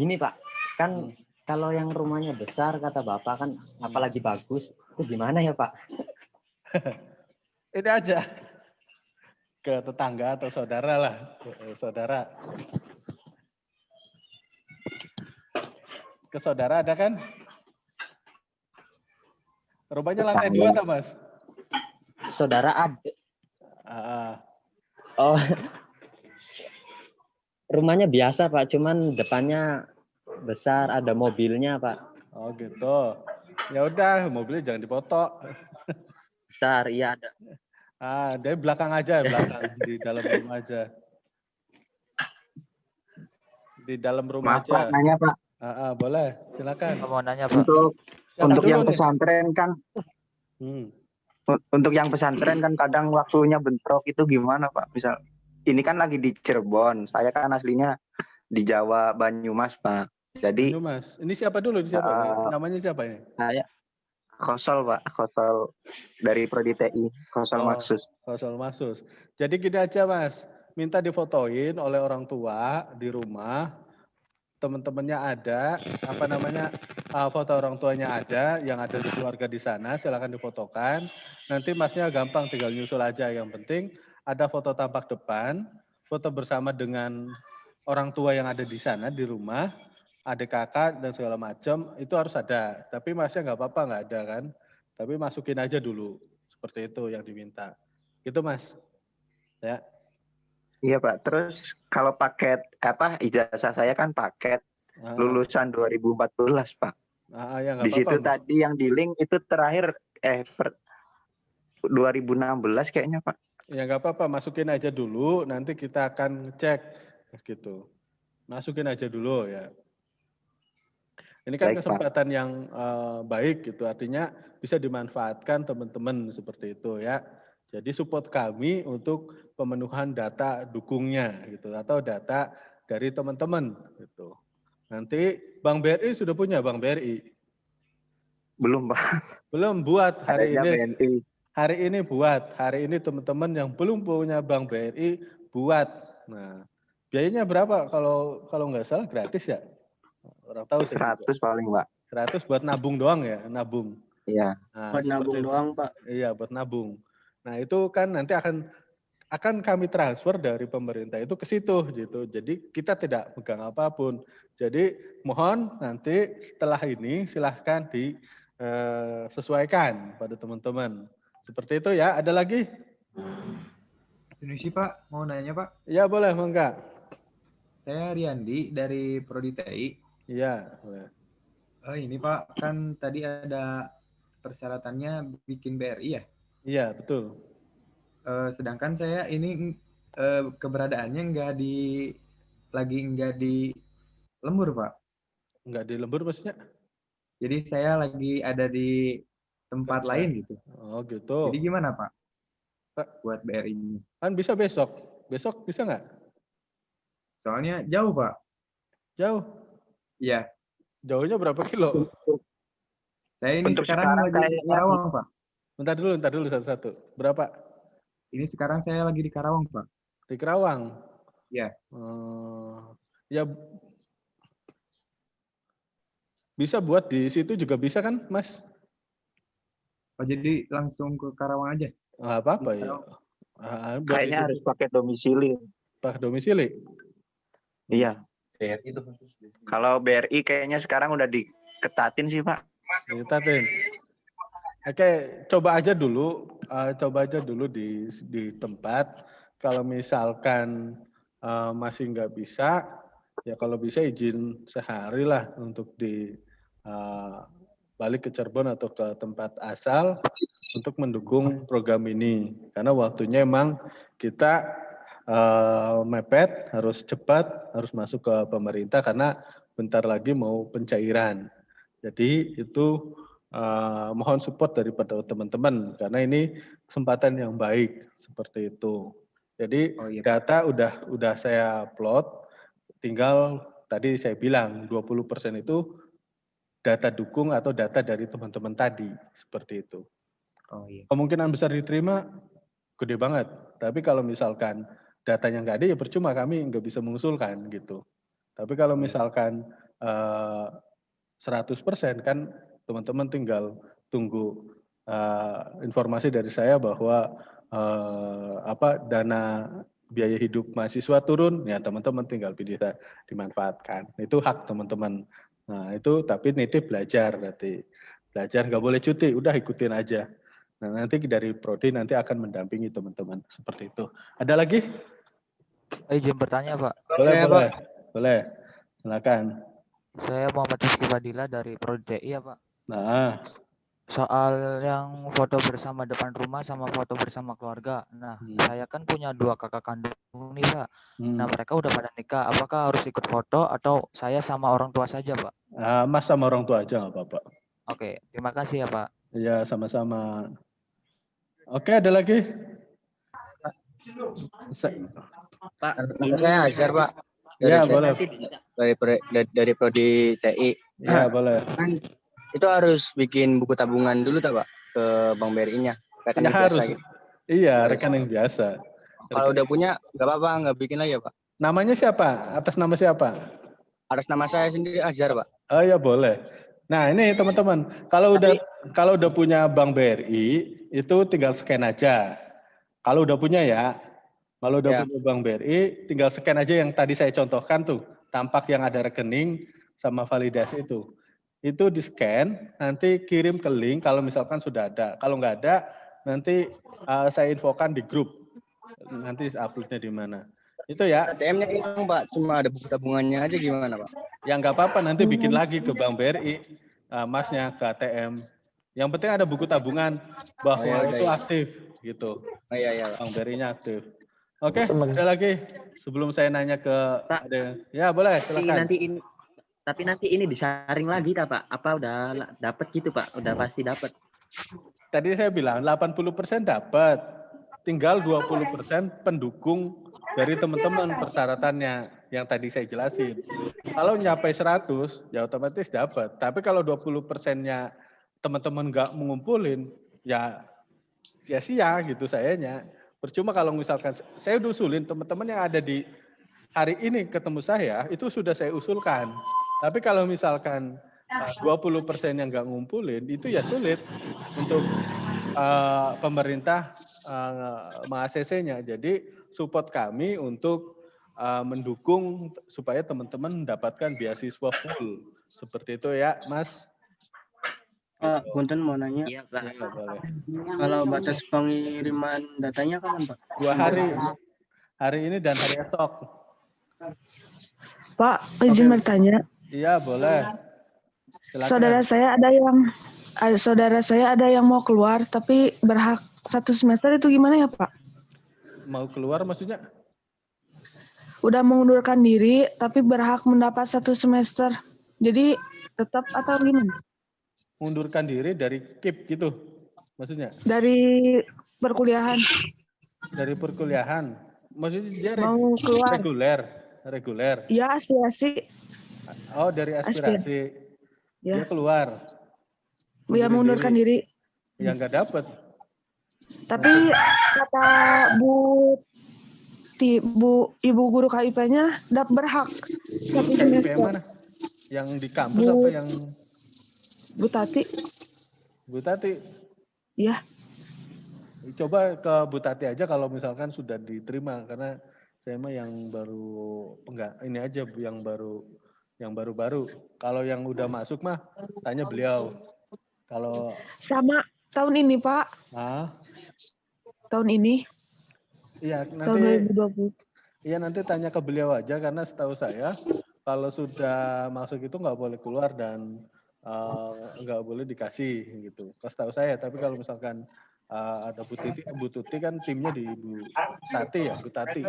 gini Pak, kan kalau yang rumahnya besar kata Bapak kan apalagi bagus, itu gimana ya Pak? Ini aja. Ke tetangga atau saudara lah. Saudara. Ke saudara ada kan? Rumahnya lantai 2 tak Mas? Saudara ada. Oh. Oh. Rumahnya biasa Pak, cuman depannya besar, ada mobilnya Pak. Oh gitu. Ya udah, mobilnya jangan dipoto. Besar, iya ada. Dari belakang aja, di dalam rumah aja. Di dalam rumah Maaf, aja. Pak, nanya Pak. Boleh, silakan. Mau nanya Pak. Untuk yang pesantren kan, untuk yang pesantren kan kadang waktunya bentrok, itu gimana Pak? Misal, ini kan lagi di Cirebon, saya kan aslinya di Jawa, Banyumas Pak. Jadi, Banyumas. Ini siapa dulu? Namanya siapa ini? Saya Khosol Pak, Khosol dari Prodi TI, Khosol Maksus. Khosol Maksus. Jadi gini aja Mas, minta difotoin oleh orang tua di rumah, teman-temannya ada, foto orang tuanya ada, yang ada di keluarga di sana, silakan difotokan. Nanti Masnya gampang tinggal nyusul aja. Yang penting ada foto tampak depan, foto bersama dengan orang tua yang ada di sana di rumah, adik kakak dan segala macam itu harus ada. Tapi Masnya nggak apa-apa nggak ada kan. Tapi masukin aja dulu. Seperti itu yang diminta. Gitu Mas. Ya. Iya Pak. Terus kalau paket ijazah saya kan paket lulusan 2014 Pak. Ya, di situ apa, tadi yang di link itu terakhir 2016 kayaknya Pak. Ya nggak apa-apa, masukin aja dulu. Nanti kita akan cek gitu. Masukin aja dulu ya. Ini kan baik, kesempatan Pak. Yang baik gitu, artinya bisa dimanfaatkan teman-teman seperti itu ya. Jadi support kami untuk pemenuhan data dukungnya gitu atau data dari teman-teman gitu. Nanti Bank BRI sudah punya Bank BRI? Belum Pak. Belum buat hari ini. BNI. Hari ini teman-teman yang belum punya Bank BRI buat. Nah, biayanya berapa kalau nggak salah gratis ya? Orang tahu 100 paling Pak. 100 buat nabung doang ya, nabung. Iya. Nah, buat nabung doang Pak. Iya, buat nabung. Nah, itu kan nanti akan kami transfer dari pemerintah itu ke situ gitu. Jadi kita tidak pegang apapun. Jadi mohon nanti setelah ini silahkan disesuaikan pada teman-teman. Seperti itu ya. Ada lagi? Indonesia Pak, mau nanya Pak? Iya boleh, enggak. Saya Riandi dari Prodi TI. Iya, boleh. Ini Pak, kan tadi ada persyaratannya bikin BRI ya? Iya, betul. Sedangkan saya ini keberadaannya lagi nggak di lembur Pak. Nggak di lembur maksudnya? Jadi saya lagi ada di tempat lain gitu. Oh gitu. Jadi gimana Pak? Buat BRI-nya? Kan bisa besok. Besok bisa nggak? Soalnya jauh Pak. Jauh? Iya. Jauhnya berapa kilo? Saya ini sekarang lagi di Karawang Pak. Bentar dulu satu-satu. Berapa? Ini sekarang saya lagi di Karawang Pak. Di Kerawang. Iya. Ya bisa buat di situ juga bisa kan, Mas? Oh, jadi langsung ke Karawang aja? Nggak apa-apa ya. Buat di Kayaknya situ harus pakai domisili. Pak domisili. Iya. Kalau BRI kayaknya sekarang udah diketatin sih, Pak. Ditatin. Oke, coba aja dulu di tempat. Kalau misalkan masih nggak bisa, ya kalau bisa izin sehari lah untuk balik ke Cirebon atau ke tempat asal untuk mendukung program ini. Karena waktunya emang kita mepet, harus cepat, harus masuk ke pemerintah karena bentar lagi mau pencairan. Jadi itu mohon support daripada teman-teman karena ini kesempatan yang baik seperti itu. Jadi data udah saya plot, tinggal tadi saya bilang 20% itu data dukung atau data dari teman-teman tadi seperti itu. Oh iya. Kemungkinan besar diterima gede banget. Tapi kalau misalkan datanya nggak ada ya percuma, kami nggak bisa mengusulkan gitu. Tapi kalau misalkan 100% kan teman-teman tinggal tunggu informasi dari saya bahwa dana biaya hidup mahasiswa turun, ya teman-teman tinggal bisa dimanfaatkan. Itu hak teman-teman. Nah itu tapi nitip belajar berarti. Belajar nggak boleh cuti, udah ikutin aja. Nah nanti dari Prodi nanti akan mendampingi teman-teman seperti itu. Ada lagi? Izin bertanya, Pak. Boleh. Silakan. Saya Muhammad Rizky Fadila dari Prodi TI ya, Pak. Nah, soal yang foto bersama depan rumah sama foto bersama keluarga. Nah, saya kan punya 2 kakak kandung nih, Pak. Nah, mereka udah pada nikah. Apakah harus ikut foto atau saya sama orang tua saja, Pak? Mas sama orang tua aja nggak apa-apa. Oke, terima kasih ya, Pak. Iya, sama-sama. Oke, ada lagi? Pak, nama saya Azhar, Pak. Iya, boleh. Dari Prodi TI. Iya, boleh. Itu harus bikin buku tabungan dulu tak, Pak? Ke Bank BRI-nya. Rekening Ya, biasa harus. gitu. Iya, rekening biasa. Kalau udah punya, nggak apa-apa, nggak bikin lagi ya, Pak? Namanya siapa? Atas nama siapa? Atas nama saya sendiri Azhar, Pak. Oh ya, boleh. Nah, ini teman-teman, kalau udah punya Bank BRI, itu tinggal scan aja. Kalau udah punya ya, kalau udah punya Bank BRI, tinggal scan aja yang tadi saya contohkan tuh, tampak yang ada rekening sama validasi itu. Itu di-scan, nanti kirim ke link kalau misalkan sudah ada. Kalau nggak ada, nanti saya infokan di grup. Nanti upload-nya di mana. Itu ya. ATM-nya hilang, Pak. Cuma ada buku tabungannya aja gimana, Pak? Ya nggak apa-apa, nanti bikin lagi ke Bank BRI, Masnya ke ATM. Yang penting ada buku tabungan bahwa itu aktif gitu. Oh iya. Bank BRI-nya aktif. Oke, ada lagi sebelum saya nanya ke ada. Ya, boleh, silakan. Tapi nanti ini disaring lagi tak, Pak? Apa udah dapat gitu, Pak? Udah pasti dapat. Tadi saya bilang 80% dapat. Tinggal 20% pendukung dari teman-teman persyaratannya yang tadi saya jelasin. Kalau nyampe 100, ya otomatis dapat. Tapi kalau 20%-nya teman-teman nggak mengumpulin, ya sia-sia gitu sayanya. Percuma kalau misalkan saya usulin teman-teman yang ada di hari ini ketemu saya, itu sudah saya usulkan. Tapi kalau misalkan 20% yang nggak ngumpulin, itu ya sulit untuk pemerintah meng-ACC-nya. Jadi support kami untuk mendukung supaya teman-teman mendapatkan beasiswa full. Seperti itu ya, Mas. Pak, Punten mau nanya. Iya, Pak. Ya, boleh. Kalau batas pengiriman datanya kapan, Pak? 2 hari. Hari ini dan hari esok. Pak, izin bertanya. Iya, boleh. Silakan. Saudara saya ada yang mau keluar tapi berhak 1 semester, itu gimana ya, Pak? Mau keluar maksudnya? Udah mengundurkan diri tapi berhak mendapat 1 semester. Jadi tetap atau gimana? Mundurkan diri dari KIP gitu maksudnya? Dari perkuliahan. Dari perkuliahan. Maksudnya dia mau keluar. Reguler. Ya, aspirasi. Oh, dari aspirasi. Ya. Dia keluar. Ya, mengundurkan diri. Ya nggak dapat. Tapi kata Bu ibu guru KIP-nya berhak satu KIP semester. mana? Yang di kampus Bu- apa yang Bu Tati, Bu Tati? ya. Coba ke Bu Tati aja kalau misalkan sudah diterima, karena saya mah yang baru enggak ini aja Bu, yang baru-baru. Kalau yang udah masuk mah tanya beliau. Kalau Sama tahun ini, Pak. Tahun ini, iya tahun nanti 2020. iya nanti tanya ke beliau aja, karena setahu saya kalau sudah masuk itu nggak boleh keluar dan nggak boleh dikasih gitu. Setahu saya. Tapi kalau misalkan ada Bu Tuti kan timnya di Bu Tati ya, Bu Tati.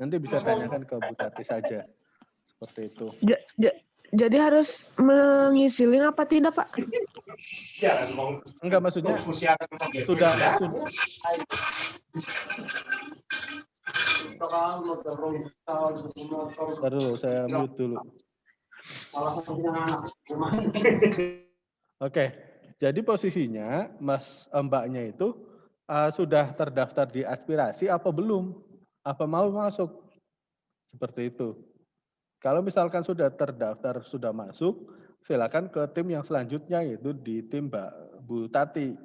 Nanti bisa tanyakan ke Bu Tati saja. Seperti itu. Jadi harus mengisi link apa tidak, Pak? Enggak, maksudnya sudah. Bentar dulu, saya mute dulu. Oke, jadi posisinya Mbaknya itu sudah terdaftar di aspirasi apa belum? Apa mau masuk? Seperti itu. Kalau misalkan sudah terdaftar, sudah masuk, silakan ke tim yang selanjutnya, yaitu di tim Bu Tati.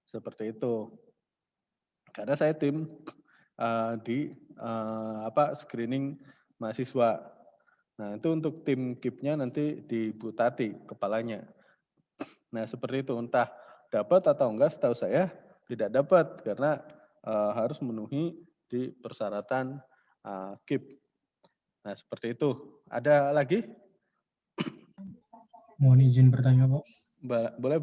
Seperti itu. Karena saya tim di screening mahasiswa. Nah, itu untuk tim KIP-nya nanti di Bu Tati, kepalanya. Nah, seperti itu. Entah dapat atau enggak, setahu saya tidak dapat, karena harus memenuhi di persyaratan KIP. Nah, seperti itu. Ada lagi? Mohon izin bertanya, Pak. Boleh.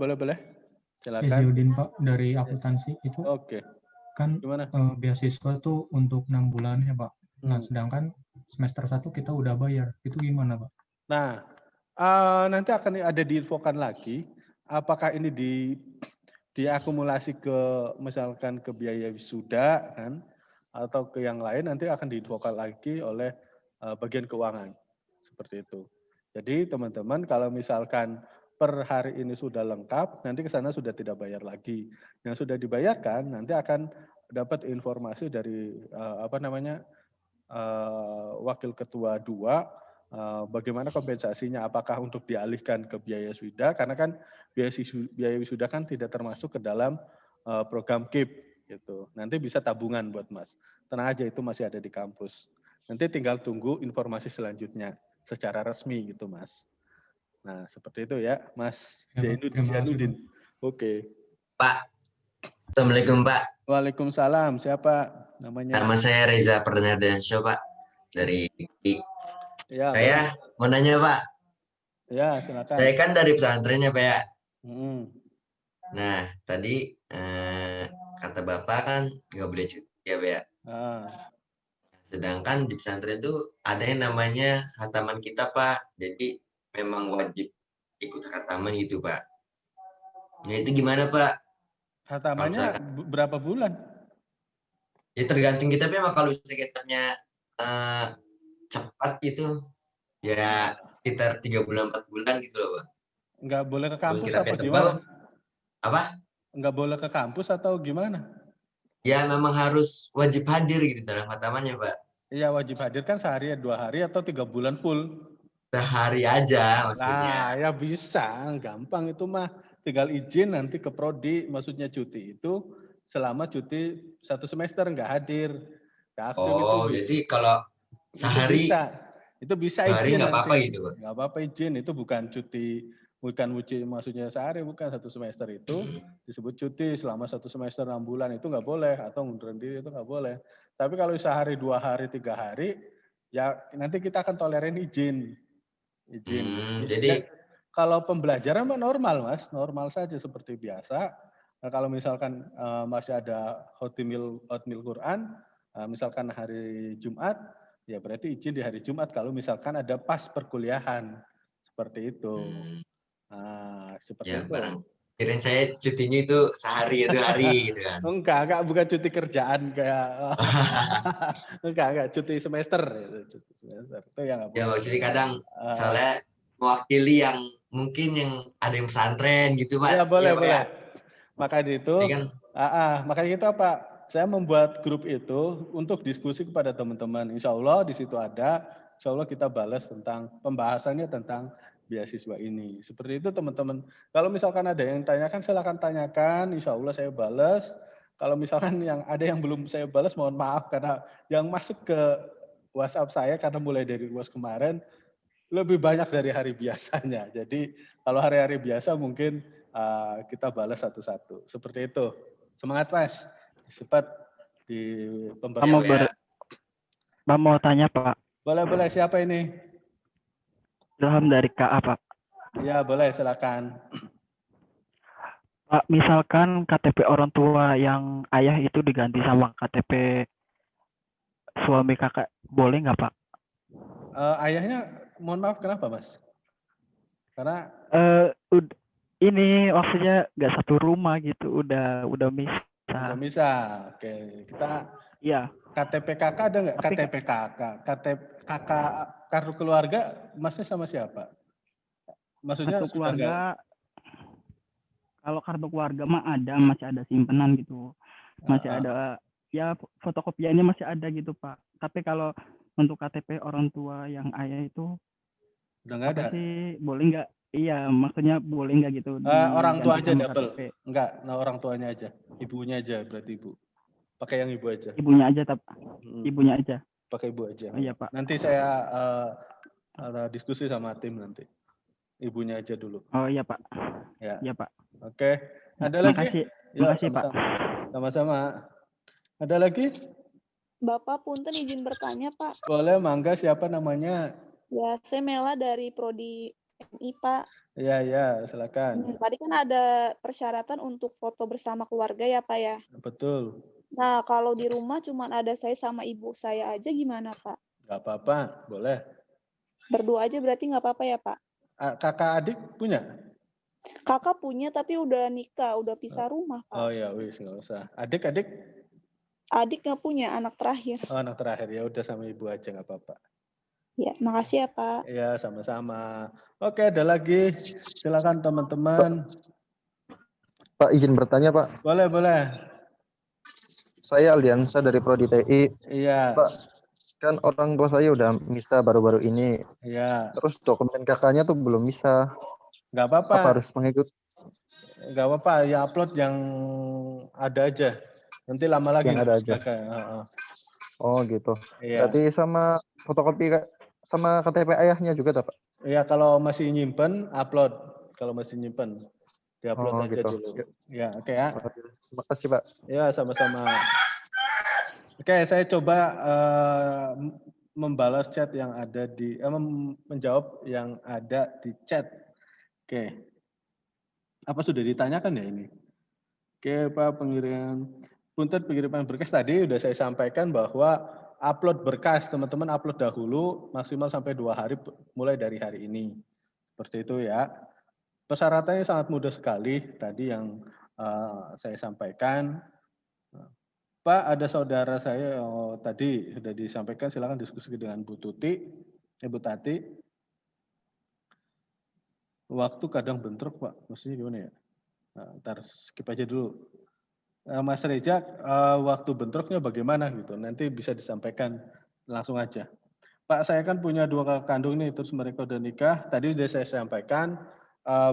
Silakan. Izzyudin, Pak, dari akuntansi itu. Oke. Kan Gimana? Beasiswa tuh untuk 6 bulan ya, Pak. Nah, sedangkan semester 1 kita udah bayar. Itu gimana, Pak? Nah, nanti akan ada diinfokan lagi. Apakah ini diakumulasi ke misalkan ke biaya wisuda kan, atau ke yang lain, nanti akan diinfokan lagi oleh bagian keuangan. Seperti itu. Jadi teman-teman kalau misalkan per hari ini sudah lengkap, nanti ke sana sudah tidak bayar lagi. Yang sudah dibayarkan nanti akan dapat informasi dari Wakil Ketua 2, bagaimana kompensasinya, apakah untuk dialihkan ke biaya wisuda, karena kan biaya wisuda kan tidak termasuk ke dalam program KIP gitu. Nanti bisa tabungan buat Mas. Tenang aja, itu masih ada di kampus. Nanti tinggal tunggu informasi selanjutnya secara resmi gitu, Mas. Nah, seperti itu ya, Mas Zainuddin. Oke. Pak, Assalamualaikum, Pak. Waalaikumsalam. Siapa namanya? Nama saya Reza Perdanarsya, Pak. Dari IKI. Ya, saya mau nanya, Pak. Ya, silakan. Saya kan dari pesantrennya, Pak ya. Nah, tadi kata Bapak kan nggak boleh cuti ya, Pak ya. Sedangkan di pesantren itu ada yang namanya khataman kita, Pak. Jadi memang wajib ikut khataman gitu, Pak. Nah, itu gimana, Pak? Khatamannya berapa bulan? Ya tergantung kita, memang kalau sekitarnya cepat gitu, ya sekitar 3 bulan 4 bulan gitu loh, Pak. Nggak boleh ke kampus apa gimana? Apa? Nggak boleh ke kampus atau gimana? Ya memang harus wajib hadir gitu dalam khatamannya, Pak. Iya, wajib hadir kan sehari, 2 hari, atau 3 bulan full? Sehari aja maksudnya. Nah, ya bisa, gampang itu mah. Tinggal izin nanti ke prodi, maksudnya cuti itu selama cuti 1 semester nggak hadir. Oh, jadi kalau sehari itu bisa sehari izin nggak apa-apa gitu, Pak? Nggak apa-apa izin, itu bukan cuti, maksudnya sehari, bukan 1 semester itu disebut cuti selama 1 semester 6 bulan, itu nggak boleh, atau ngundurin diri itu nggak boleh. Tapi kalau sehari, 2 hari, 3 hari, ya nanti kita akan toleran izin. Jadi kalau pembelajaran mah normal, Mas, normal saja seperti biasa. Nah, kalau misalkan masih ada hotmil Quran, misalkan hari Jumat, ya berarti izin di hari Jumat. Kalau misalkan ada pas perkuliahan, seperti itu. Nah, seperti ya, itu. Kirain saya cutinya itu sehari itu hari gitu kan. Enggak, bukan cuti kerjaan kayak enggak, cuti semester. Cuti semester. Itu yang ya maksudnya kadang misalnya mewakili yang mungkin yang ada yang pesantren gitu, Pak. Ya boleh, ya, boleh. Ya. Makanya itu, kan? makanya itu apa? saya membuat grup itu untuk diskusi kepada teman-teman. Insya Allah di situ ada, insya Allah kita balas tentang pembahasannya tentang beasiswa ini. Seperti itu teman-teman. Kalau misalkan ada yang tanyakan, silakan tanyakan. Insya Allah saya balas. Kalau misalkan ada yang belum saya balas, mohon maaf karena yang masuk ke WhatsApp saya karena mulai dari UAS kemarin lebih banyak dari hari biasanya. Jadi kalau hari-hari biasa mungkin kita balas satu-satu. Seperti itu. Semangat Mas. Cepat di pembahasan. Pak mau tanya Pak. Boleh. Siapa ini? Ilham dari KA Pak. Iya boleh, silakan. Pak, misalkan KTP orang tua yang ayah itu diganti sama KTP suami kakak, boleh nggak Pak? Ayahnya, mohon maaf kenapa Mas? Karena ini maksudnya nggak satu rumah gitu, udah misah. Udah misah. Oke, kita Iya. KTP kakak ada nggak? KTP kakak, KTP kakak kartu keluarga, Masnya sama siapa? Maksudnya Kartu keluarga, kalau kartu keluarga mah ada, masih ada simpenan gitu, masih ada ya fotokopiannya masih ada gitu Pak. Tapi kalau untuk KTP orang tua yang ayah itu udah nggak ada. Sih boleh nggak? Iya, maksudnya boleh nggak gitu? Orang tua aja double. KTP. Enggak, orang tuanya aja. Ibunya aja berarti ibu. Pakai yang ibu aja. Ibunya aja, ibunya aja. Pakai ibu aja. Oh, iya Pak. Nanti saya diskusi sama tim nanti. Ibunya aja dulu. Oh iya Pak. Ya. Iya Pak. Oke. Ada lagi? Makasih Pak. Sama-sama. Ada lagi? Bapak punten izin bertanya Pak. Boleh, mangga. Siapa namanya? Ya, saya Mela dari Prodi MI Pak. Iya, silakan. Tadi kan ada persyaratan untuk foto bersama keluarga ya Pak ya? Betul. Nah, kalau di rumah cuma ada saya sama ibu saya aja gimana Pak? Nggak apa-apa, boleh. Berdua aja berarti nggak apa-apa ya Pak? Kakak adik punya? Kakak punya tapi udah nikah, udah pisah rumah Pak. Oh ya, wis nggak usah. Adik-adik? Adik nggak punya, anak terakhir. Oh, anak terakhir ya udah sama ibu aja nggak apa-apa. Ya, makasih ya Pak. Ya, sama-sama. Oke, ada lagi. Silakan teman-teman. Pak, izin bertanya Pak. Boleh. Saya Aldiansa dari Prodi TI. Iya. Pak, kan orang tua saya udah misah baru-baru ini. Iya. Terus dokumen kakaknya tuh belum misah. Nggak apa-apa. Apa harus mengikut? Nggak apa-apa, ya upload yang ada aja. Nanti lama lagi. Yang ada aja. Oh gitu. Iya. Berarti sama fotokopi sama KTP ayahnya juga Pak? Iya, kalau masih nyimpen, upload. Kalau masih nyimpen, diupload aja gitu. dulu. Ya, oke ya. Terima kasih Pak. Ya, sama-sama. Oke, saya coba membalas chat yang ada di, menjawab yang ada di chat. Oke. Apa sudah ditanyakan ya ini? Oke, Pak, pengiriman berkas tadi sudah saya sampaikan bahwa upload berkas, teman-teman upload dahulu maksimal sampai 2 hari mulai dari hari ini. Seperti itu ya. Persyaratannya sangat mudah sekali tadi yang saya sampaikan. Pak, ada saudara saya tadi sudah disampaikan, silakan diskusi dengan Bu Tuti, Bu Tati. Waktu kadang bentrok Pak, maksudnya gimana ya? Ntar skip aja dulu. Mas Reza, waktu bentroknya bagaimana gitu? Nanti bisa disampaikan langsung aja. Pak, saya kan punya 2 kakak kandung nih, terus mereka udah nikah. Tadi sudah saya sampaikan,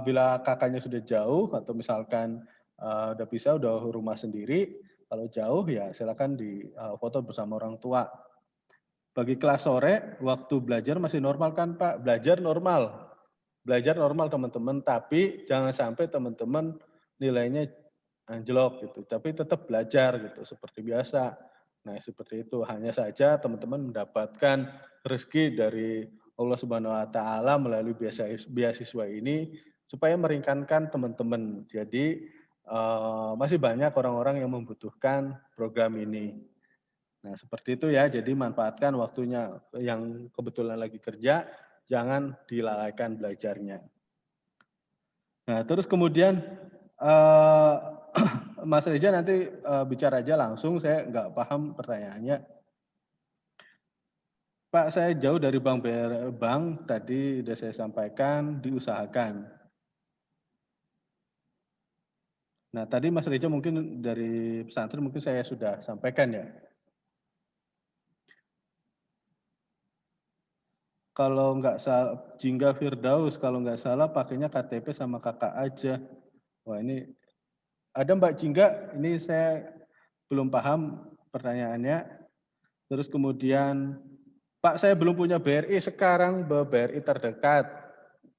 bila kakaknya sudah jauh atau misalkan udah pisah, udah rumah sendiri, kalau jauh ya silakan di foto bersama orang tua. Bagi kelas sore, waktu belajar masih normal kan Pak? Belajar normal teman-teman, tapi jangan sampai teman-teman nilainya anjlok gitu, tapi tetap belajar gitu seperti biasa. Nah, seperti itu. Hanya saja teman-teman mendapatkan rezeki dari Allah Subhanahu wa taala melalui beasiswa ini supaya meringankan teman-teman. Jadi masih banyak orang-orang yang membutuhkan program ini. Nah, seperti itu ya. Jadi manfaatkan waktunya, yang kebetulan lagi kerja, jangan dilalaikan belajarnya. Nah, terus kemudian Mas Reza nanti bicara aja langsung, saya nggak paham pertanyaannya. Pak, saya jauh dari bank tadi sudah saya sampaikan, diusahakan. Nah, tadi Mas Reja mungkin dari pesantren mungkin saya sudah sampaikan ya. Kalau nggak salah, Jingga Firdaus, kalau nggak salah pakainya KTP sama kakak aja. Wah ini, ada Mbak Jingga, ini saya belum paham pertanyaannya. Terus kemudian, Pak saya belum punya BRI, sekarang BRI terdekat.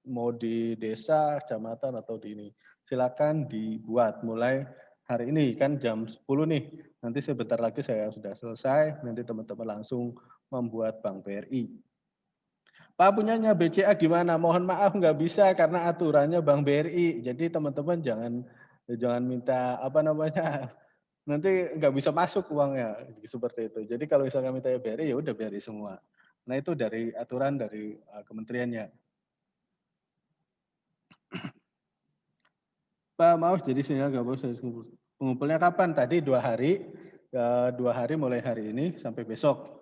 Mau di desa, kecamatan, atau di ini. Silakan dibuat mulai hari ini, kan jam 10 nih. Nanti sebentar lagi saya sudah selesai, nanti teman-teman langsung membuat Bank BRI. Pak punyanya BCA gimana? Mohon maaf nggak bisa karena aturannya Bank BRI. Jadi teman-teman jangan minta apa namanya, nanti nggak bisa masuk uangnya seperti itu. Jadi kalau misalnya minta BRI ya udah BRI semua. Nah itu dari aturan dari kementeriannya. Pak maaf jadi sinyal nggak bagus. Pengumpulnya kapan? Tadi 2 hari, 2 hari mulai hari ini sampai besok.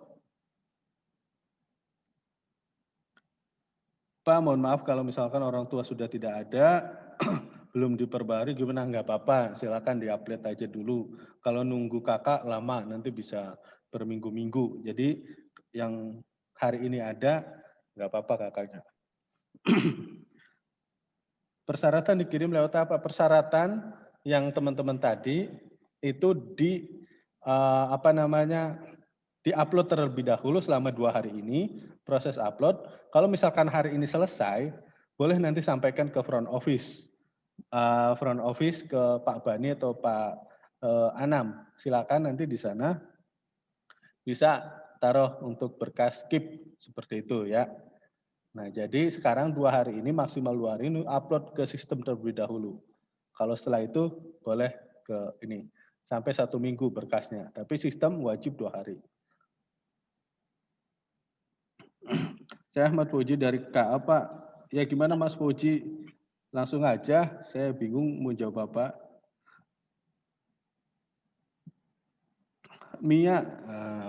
Pak, mohon maaf kalau misalkan orang tua sudah tidak ada, belum diperbarui gimana? Nggak apa-apa, silakan di-upload aja dulu. Kalau nunggu kakak lama, nanti bisa berminggu-minggu. Jadi yang hari ini ada, nggak apa-apa kakaknya. Persyaratan dikirim lewat apa? Persyaratan yang teman-teman tadi itu di-upload terlebih dahulu selama 2 hari ini, proses upload. Kalau misalkan hari ini selesai, boleh nanti sampaikan ke front office. Front office ke Pak Bani atau Pak Anam. Silakan nanti di sana bisa taruh untuk berkas KIP seperti itu ya. Nah jadi sekarang 2 hari ini maksimal 2 hari ini upload ke sistem terlebih dahulu. Kalau setelah itu boleh ke ini sampai 1 minggu berkasnya. Tapi sistem wajib 2 hari. Saya Ahmad Puji dari KA, Pak. Ya gimana Mas Puji? Langsung aja, saya bingung mau jawab apa. Mia,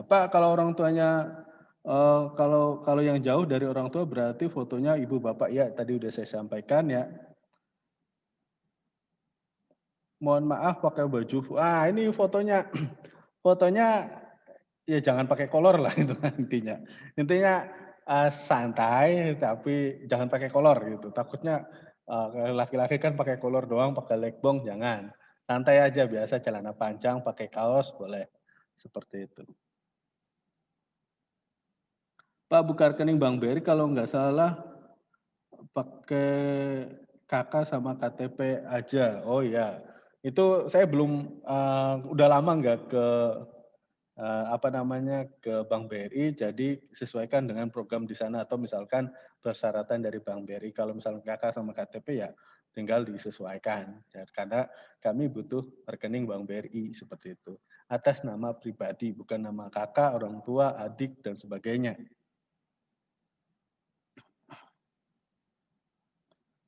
Pak kalau orang tuanya, kalau yang jauh dari orang tua berarti fotonya ibu bapak ya tadi udah saya sampaikan ya. Mohon maaf pakai baju, ini fotonya, ya jangan pakai kolor lah itu intinya. Intinya santai tapi jangan pakai kolor gitu. Takutnya laki-laki kan pakai kolor doang, pakai legbong jangan. Santai aja biasa celana panjang, pakai kaos boleh. Seperti itu. Pak buka rekening Bank BRI kalau nggak salah pakai KK sama KTP aja. Oh ya, itu saya belum udah lama nggak ke ke Bank BRI, jadi sesuaikan dengan program di sana atau misalkan persyaratan dari Bank BRI. Kalau misalkan KK sama KTP ya tinggal disesuaikan. Karena kami butuh rekening Bank BRI seperti itu. Atas nama pribadi, bukan nama kakak, orang tua, adik, dan sebagainya.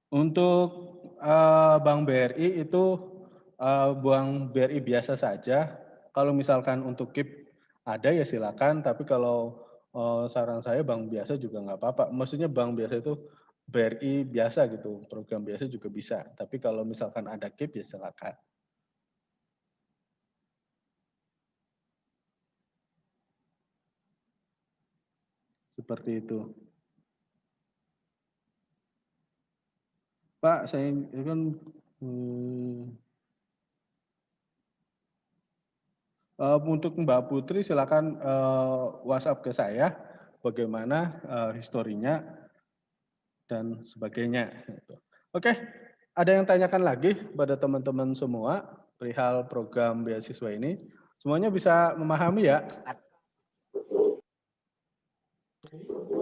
Untuk Bank BRI itu Bank BRI biasa saja. Kalau misalkan untuk KIP ada ya silakan, tapi kalau saran saya bank biasa juga nggak apa-apa. Maksudnya bank biasa itu BRI biasa gitu, program biasa juga bisa. Tapi kalau misalkan ada KIP ya silakan. Seperti itu. Pak, saya kan untuk Mbak Putri silakan WhatsApp ke saya bagaimana historinya dan sebagainya. Oke, ada yang tanyakan lagi pada teman-teman semua perihal program beasiswa ini? Semuanya bisa memahami ya?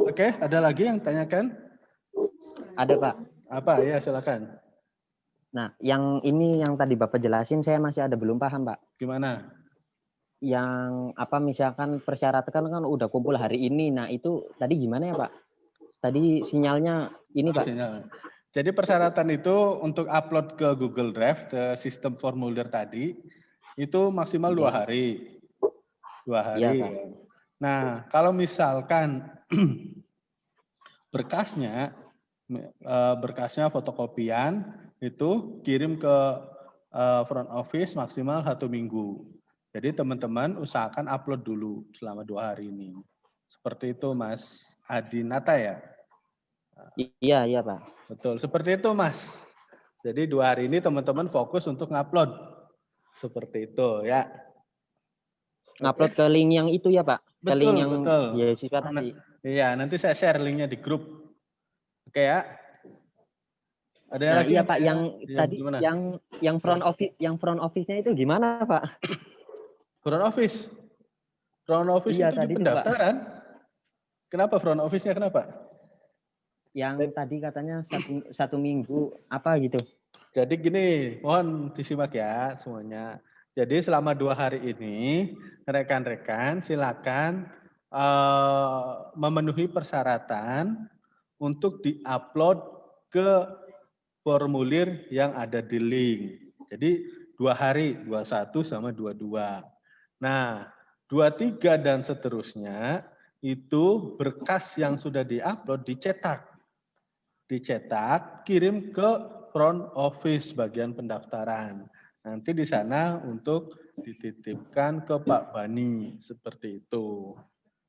Oke, ada lagi yang tanyakan? Ada Pak. Apa ya silakan. Nah, yang ini yang tadi Bapak jelasin saya masih ada belum paham Pak. Gimana? Yang apa misalkan persyaratan kan udah kumpul hari ini. Nah, itu tadi gimana ya Pak? Tadi sinyalnya ini Pak. Sinyal. Jadi persyaratan itu untuk upload ke Google Drive ke sistem formulir tadi itu maksimal 2 hari. 2 hari. Ya, nah, kalau misalkan berkasnya fotokopian itu kirim ke front office maksimal 1 minggu. Jadi teman-teman usahakan upload dulu selama 2 hari ini. Seperti itu Mas Adinata ya? Iya Pak. Betul, seperti itu Mas. Jadi 2 hari ini teman-teman fokus untuk ngupload. Seperti itu ya. Ngupload ke link yang itu ya Pak? Ke link yang Betul. beasiswa tadi. Iya, nanti saya share linknya di grup. Oke ya. Ada yang Nah, lagi? iya Pak, yang Ya, tadi gimana? yang front office-nya itu gimana Pak? Front office. Front office Iya, itu di tadi tuh, Pak. pendaftaran. Kenapa front office-nya kenapa? Yang tadi katanya satu minggu apa gitu. Jadi gini, mohon disimak ya semuanya. Jadi selama 2 hari ini, rekan-rekan silakan memenuhi persyaratan untuk diupload ke formulir yang ada di link. Jadi 2 hari, 21 sama 22. Nah, 23 dan seterusnya itu berkas yang sudah diupload dicetak. Dicetak, kirim ke front office bagian pendaftaran. Nanti di sana untuk dititipkan ke Pak Bani, seperti itu.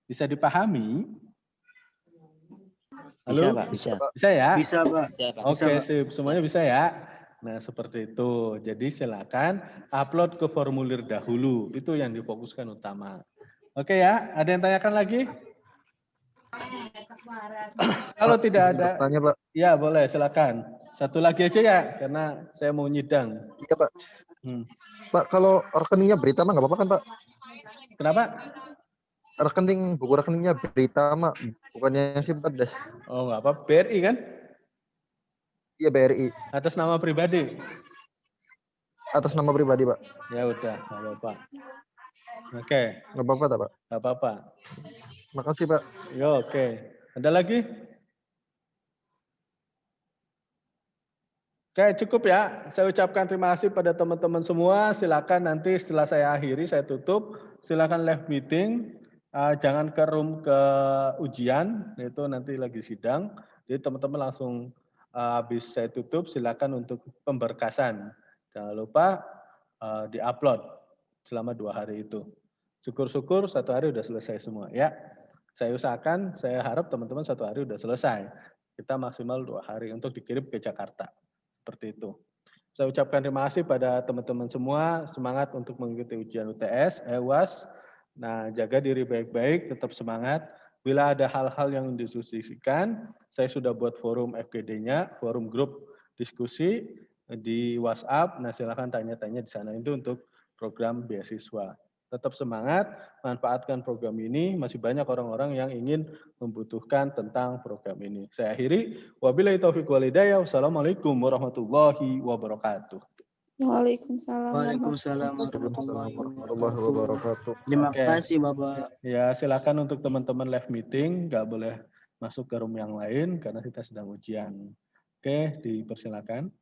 Bisa dipahami? Halo? Bisa Pak, bisa. Bisa ya? Bisa, Pak. Bisa, Pak. Oke, sip. Semuanya bisa ya? Nah, seperti itu. Jadi silakan upload ke formulir dahulu. Itu yang difokuskan utama. Oke ya, ada yang tanyakan lagi? Kalau tidak ada, Tanya Pak. ya boleh, silakan. Satu lagi aja ya, karena saya mau nyidang. Iya Pak. Pak, kalau rekeningnya berita mah nggak apa-apa kan Pak? Kenapa? Buku rekeningnya berita mah, bukannya si Pedes. Oh nggak apa, BRI kan? Iya BRI. Atas nama pribadi? Atas nama pribadi Pak. Ya udah, nggak apa-apa. Oke. Nggak apa-apa tak Pak? Nggak apa-apa. Makasih Pak. Yo, oke. Ada lagi? Oke, cukup ya. Saya ucapkan terima kasih pada teman-teman semua. Silakan nanti setelah saya akhiri, saya tutup. Silakan live meeting. Jangan ke room ke ujian, itu nanti lagi sidang. Jadi teman-teman langsung habis saya tutup, silakan untuk pemberkasan. Jangan lupa di-upload selama 2 hari itu. Syukur-syukur 1 hari udah selesai semua ya. Saya usahakan, saya harap teman-teman 1 hari udah selesai. Kita maksimal 2 hari untuk dikirim ke Jakarta. Seperti itu. Saya ucapkan terima kasih pada teman-teman semua. Semangat untuk mengikuti ujian UTS, UAS. Nah, jaga diri baik-baik, tetap semangat. Bila ada hal-hal yang didiskusikan, saya sudah buat forum FGD-nya, forum grup diskusi di WhatsApp. Nah, silakan tanya-tanya di sana itu untuk program beasiswa. Tetap semangat, manfaatkan program ini. Masih banyak orang-orang yang ingin membutuhkan tentang program ini. Saya akhiri. Wabillahi taufiq wal hidayah. Wassalamualaikum warahmatullahi wabarakatuh. Waalaikumsalam. Waalaikumsalam warahmatullahi wabarakatuh. Terima Oke. kasih Bapak. Ya, silakan untuk teman-teman live meeting, nggak boleh masuk ke room yang lain karena kita sedang ujian. Oke, dipersilakan.